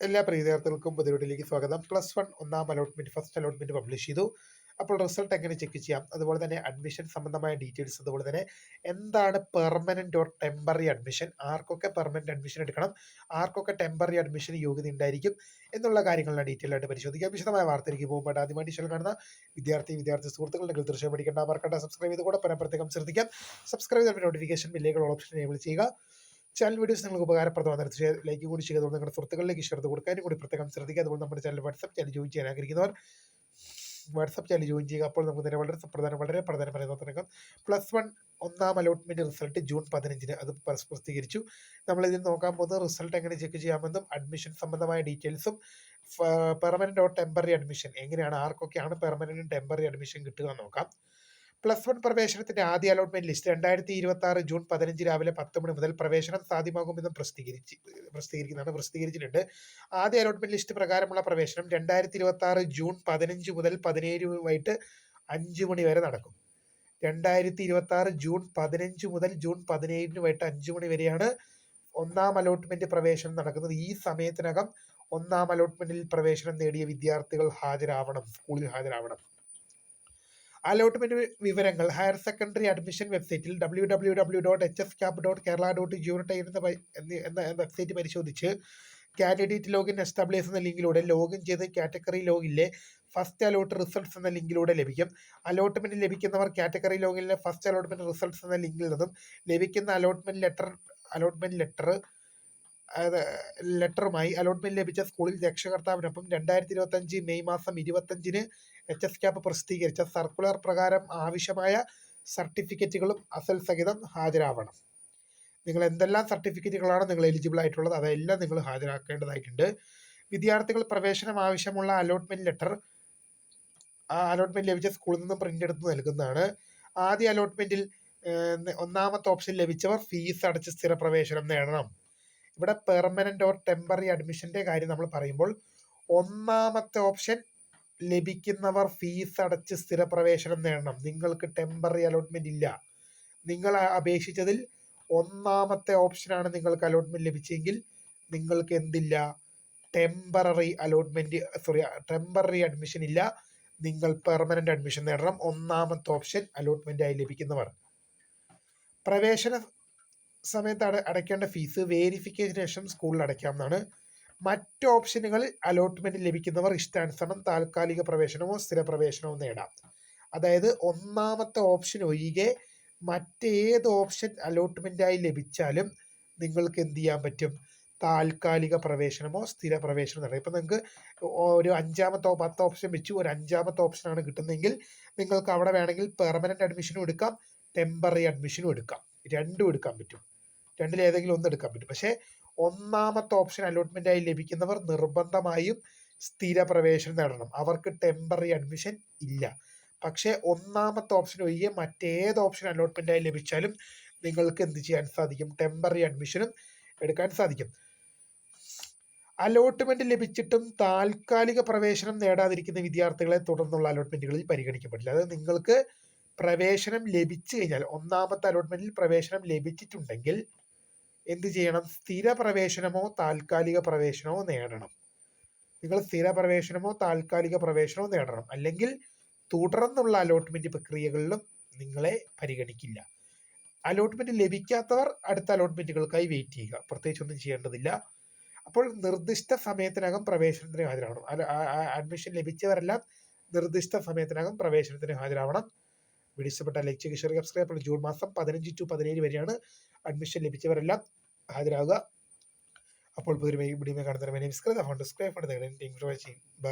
എല്ലാ പ്രിയ വിദ്യാർത്ഥികൾക്കും പുതിയ സ്വാഗതം. +1 ഒന്നാം അലോട്ട്മെന്റ് ഫസ്റ്റ് അലോട്ട്മെന്റ് പബ്ലിഷ് ചെയ്തു. അപ്പോൾ റിസൾട്ട് എങ്ങനെ ചെക്ക് ചെയ്യാം, അതുപോലെ തന്നെ അഡ്മിഷൻ സംബന്ധമായ ഡീറ്റെയിൽസ്, അതുപോലെ തന്നെ എന്താണ് പെർമനന്റ് ഓർ ടെമ്പററി അഡ്മിഷൻ, ആർക്കൊക്കെ പെർമനന്റ് അഡ്മിഷൻ എടുക്കണം, ആർക്കൊക്കെ ടെമ്പററി അഡ്മിഷൻ യോഗ്യത ഉണ്ടായിരിക്കും എന്നുള്ള കാര്യങ്ങളുടെ ഡീറ്റെയിൽ ആയിട്ട് പരിശോധിക്കാം. വിശദമായ വാർത്തയിലേക്ക് പോകുമ്പോൾ ആദ്യമായിട്ട് ചാനൽ കാണുന്ന വിദ്യാർത്ഥി സുഹൃത്തുക്കളുണ്ടെങ്കിൽ തീർച്ചയായും പഠിക്കേണ്ട മറക്കണ്ട സബ്സ്ക്രൈബ് ചെയ്ത് കൂടെ പ്രത്യേകം ശ്രദ്ധിക്കാം. സബ്സ്ക്രൈബ് ചെയ്ത നോട്ടിഫിക്കേഷൻ ബെല്ലുകൾ ഓപ്ഷൻ എനേബിൾ ചെയ്യുക. ചാനൽ വീഡിയോസ് നിങ്ങൾക്ക് ഉപകാരപ്രദമാണ്. തീർച്ചയായും ലൈക്ക് കൂടി ചെയ്ത് നിങ്ങളുടെ സുഹൃത്തുക്കളിലേക്ക് ഷെയർ കൊടുക്കാനും കൂടി പ്രത്യേകം ശ്രദ്ധിക്കുക. അതുപോലെ നമ്മുടെ ചാനൽ വാട്സ്ആപ്പ് ചാനൽ ജോയിൻ ചെയ്യാൻ ആഗ്രഹിക്കുന്നവർ വാട്സ്ആപ്പ് ചാനൽ ജോയിൻ ചെയ്യുക. അപ്പോൾ നമുക്ക് തന്നെ വളരെ പ്രധാനമായ തുടക്കം +1 ഒന്നാം അലോട്ട്മെന്റ് റിസൾട്ട് ജൂൺ 15 അത് പ്രസിദ്ധീകരിച്ചു. നമ്മളിതിൽ നോക്കാൻ പോകുന്നത് റിസൾട്ട് എങ്ങനെ ചെക്ക് ചെയ്യാമെന്നും അഡ്മിഷൻ സംബന്ധമായ ഡീറ്റെയിൽസും പെർമനന്റ് ഓർ ടെമ്പററി അഡ്മിഷൻ എങ്ങനെയാണ്, ആർക്കൊക്കെയാണ് പെർമനന്റ് ടെമ്പററി അഡ്മിഷൻ കിട്ടുക എന്ന് നോക്കാം. +1 പ്രവേശനത്തിന്റെ ആദ്യ അലോട്ട്മെന്റ് ലിസ്റ്റ് 2026 ജൂൺ 15 രാവിലെ 10 മണി മുതൽ പ്രവേശനം സാധ്യമാകുമെന്നും പ്രസിദ്ധീകരിച്ചിട്ടുണ്ട്. ആദ്യ അലോട്ട്മെന്റ് ലിസ്റ്റ് പ്രകാരമുള്ള പ്രവേശനം 2026 ജൂൺ 15 മുതൽ 17 വൈകിട്ട് 5 മണി വരെ നടക്കും. 2026 ജൂൺ 15 മുതൽ ജൂൺ 17 വൈകിട്ട് 5 മണി വരെയാണ് ഒന്നാം അലോട്ട്മെന്റ് പ്രവേശനം നടക്കുന്നത്. ഈ സമയത്തിനകം ഒന്നാം അലോട്ട്മെന്റിൽ പ്രവേശനം നേടിയ വിദ്യാർത്ഥികൾ സ്കൂളിൽ ഹാജരാവണം. അലോട്ട്മെന്റ് വിവരങ്ങൾ ഹയർ സെക്കൻഡറി അഡ്മിഷൻ വെബ്സൈറ്റിൽ www.hscap.kerala.gov.in എന്ന വെബ്സൈറ്റ് പരിശോധിച്ച് കാൻഡിഡേറ്റ് ലോഗിൻ എസ്റ്റാബ്ലിഷ് എന്ന ലിങ്കിലൂടെ ലോഗിൻ ചെയ്ത് കാറ്റഗറി ലോഗിലെ ഫസ്റ്റ് അലോട്ട് റിസൾട്ട്സ് എന്ന ലിങ്കിലൂടെ ലഭിക്കും. അലോട്ട്മെന്റ് ലഭിക്കുന്നവർ കാറ്റഗറി ലോഗിലെ ഫസ്റ്റ് അലോട്ട്മെന്റ് റിസൾട്ട്സ് എന്ന ലിങ്കിൽ നിന്നും ലഭിക്കുന്ന അലോട്ട്മെന്റ് ലെറ്ററുമായി അലോട്ട്മെന്റ് ലഭിച്ച സ്കൂളിൽ രക്ഷകർത്താവിനൊപ്പം 2025 മെയ് മാസം 25 HSCAP പ്രസിദ്ധീകരിച്ച സർക്കുലർ പ്രകാരം ആവശ്യമായ സർട്ടിഫിക്കറ്റുകളും അസൽ സഹിതം ഹാജരാവണം. നിങ്ങൾ എന്തെല്ലാം സർട്ടിഫിക്കറ്റുകളാണ് നിങ്ങൾ എലിജിബിൾ ആയിട്ടുള്ളത് അതെല്ലാം നിങ്ങൾ ഹാജരാക്കേണ്ടതായിട്ടുണ്ട്. വിദ്യാർത്ഥികൾ പ്രവേശനം ആവശ്യമുള്ള അലോട്ട്മെന്റ് ലെറ്റർ അലോട്ട്മെന്റ് ലഭിച്ച സ്കൂളിൽ നിന്നും പ്രിന്റ് എടുത്ത് നൽകുന്നതാണ്. ആദ്യ അലോട്ട്മെന്റിൽ ഒന്നാമത്തെ ഓപ്ഷൻ ലഭിച്ചവർ ഫീസ് അടച്ച് സ്ഥിര പ്രവേശനം നേടണം. ഇവിടെ പെർമനന്റ് ഓർ ടെമ്പററി അഡ്മിഷന്റെ കാര്യം നമ്മൾ പറയുമ്പോൾ ഒന്നാമത്തെ ഓപ്ഷൻ ലഭിക്കുന്നവർ ഫീസ് അടച്ച് സ്ഥിര പ്രവേശനം നേടണം. നിങ്ങൾക്ക് ടെമ്പററി അലോട്ട്മെന്റ് ഇല്ല. നിങ്ങൾ അപേക്ഷിച്ചതിൽ ഒന്നാമത്തെ ഓപ്ഷനാണ് നിങ്ങൾക്ക് അലോട്ട്മെന്റ് ലഭിച്ചെങ്കിൽ നിങ്ങൾക്ക് എന്തില്ല, ടെമ്പററി അഡ്മിഷൻ ഇല്ല. നിങ്ങൾ പെർമനന്റ് അഡ്മിഷൻ നേടണം. ഒന്നാമത്തെ ഓപ്ഷൻ അലോട്ട്മെന്റ് ആയി ലഭിക്കുന്നവർ. പ്രവേശന സമയത്ത് അടയ്ക്കേണ്ട ഫീസ് വേരിഫിക്കേഷന് ശേഷം സ്കൂളിൽ അടയ്ക്കാവുന്നതാണ്. മറ്റ് ഓപ്ഷനുകൾ അലോട്ട്മെന്റ് ലഭിക്കുന്നവർ ഇഷ്ടാനുസരണം താൽക്കാലിക പ്രവേശനമോ സ്ഥിര പ്രവേശനമോ നേടാം. അതായത് ഒന്നാമത്തെ ഓപ്ഷൻ ഒഴികെ മറ്റേത് ഓപ്ഷൻ അലോട്ട്മെന്റായി ലഭിച്ചാലും നിങ്ങൾക്ക് എന്ത് ചെയ്യാൻ പറ്റും, താൽക്കാലിക പ്രവേശനമോ സ്ഥിര പ്രവേശനമോ നേടാം. ഇപ്പം നിങ്ങൾക്ക് ഒരു 10 ഓപ്ഷൻ വെച്ച് ഒരു 5ാമത്തെ ഓപ്ഷനാണ് കിട്ടുന്നതെങ്കിൽ നിങ്ങൾക്ക് അവിടെ വേണമെങ്കിൽ പെർമനന്റ് അഡ്മിഷനും എടുക്കാം, ടെമ്പററി അഡ്മിഷനും എടുക്കാം. രണ്ടും എടുക്കാൻ പറ്റും. രണ്ടിലേതെങ്കിലും ഒന്ന് എടുക്കാൻ പറ്റും. പക്ഷേ ഒന്നാമത്തെ ഓപ്ഷൻ അലോട്ട്മെന്റ് ആയി ലഭിക്കുന്നവർ നിർബന്ധമായും സ്ഥിര പ്രവേശനം നേടണം. അവർക്ക് ടെമ്പററി അഡ്മിഷൻ ഇല്ല. പക്ഷേ ഒന്നാമത്തെ ഓപ്ഷൻ ഒഴികെ മറ്റേത് ഓപ്ഷൻ അലോട്ട്മെന്റ് ആയി ലഭിച്ചാലും നിങ്ങൾക്ക് എന്ത് ചെയ്യാൻ സാധിക്കും, ടെമ്പററി അഡ്മിഷനും എടുക്കാൻ സാധിക്കും. അലോട്ട്മെന്റ് ലഭിച്ചിട്ടും താൽക്കാലിക പ്രവേശനം നേടാതിരിക്കുന്ന വിദ്യാർത്ഥികളെ തുടർന്നുള്ള അലോട്ട്മെന്റുകളിൽ പരിഗണിക്കപ്പെടില്ല. അത് നിങ്ങൾക്ക് പ്രവേശനം ലഭിച്ചു കഴിഞ്ഞാൽ, ഒന്നാമത്തെ അലോട്ട്മെന്റിൽ പ്രവേശനം ലഭിച്ചിട്ടുണ്ടെങ്കിൽ എന്ത് ചെയ്യണം, സ്ഥിര പ്രവേശനമോ താൽക്കാലിക പ്രവേശനമോ നേടണം. നിങ്ങൾ സ്ഥിര പ്രവേശനമോ താൽക്കാലിക പ്രവേശനമോ നേടണം. അല്ലെങ്കിൽ തുടർന്നുള്ള അലോട്ട്മെന്റ് പ്രക്രിയകളിലും നിങ്ങളെ പരിഗണിക്കില്ല. അലോട്ട്മെന്റ് ലഭിക്കാത്തവർ അടുത്ത അലോട്ട്മെന്റുകൾക്കായി വെയിറ്റ് ചെയ്യുക. പ്രത്യേകിച്ചൊന്നും ചെയ്യേണ്ടതില്ല. അപ്പോൾ നിർദ്ദിഷ്ട സമയത്തിനകം പ്രവേശനത്തിന് ഹാജരാവണം. അഡ്മിഷൻ ലഭിച്ചവരെല്ലാം നിർദ്ദിഷ്ട സമയത്തിനകം പ്രവേശനത്തിന് ഹാജരാവണം. വീഡിയോ ഇഷ്ടപ്പെട്ട ലൈക്ക് ചെയ്യുക, ഷെയർ ചെയ്യുക, സബ്സ്ക്രൈബ് ചെയ്യുക. ജൂൺ മാസം 15 to 17 വരെയാണ് അഡ്മിഷൻ ലഭിച്ചവരെല്ലാം ഹാജരാകുക. അപ്പോൾ പുതിയ വീഡിയോ കാണുന്നവരെ ബൈ.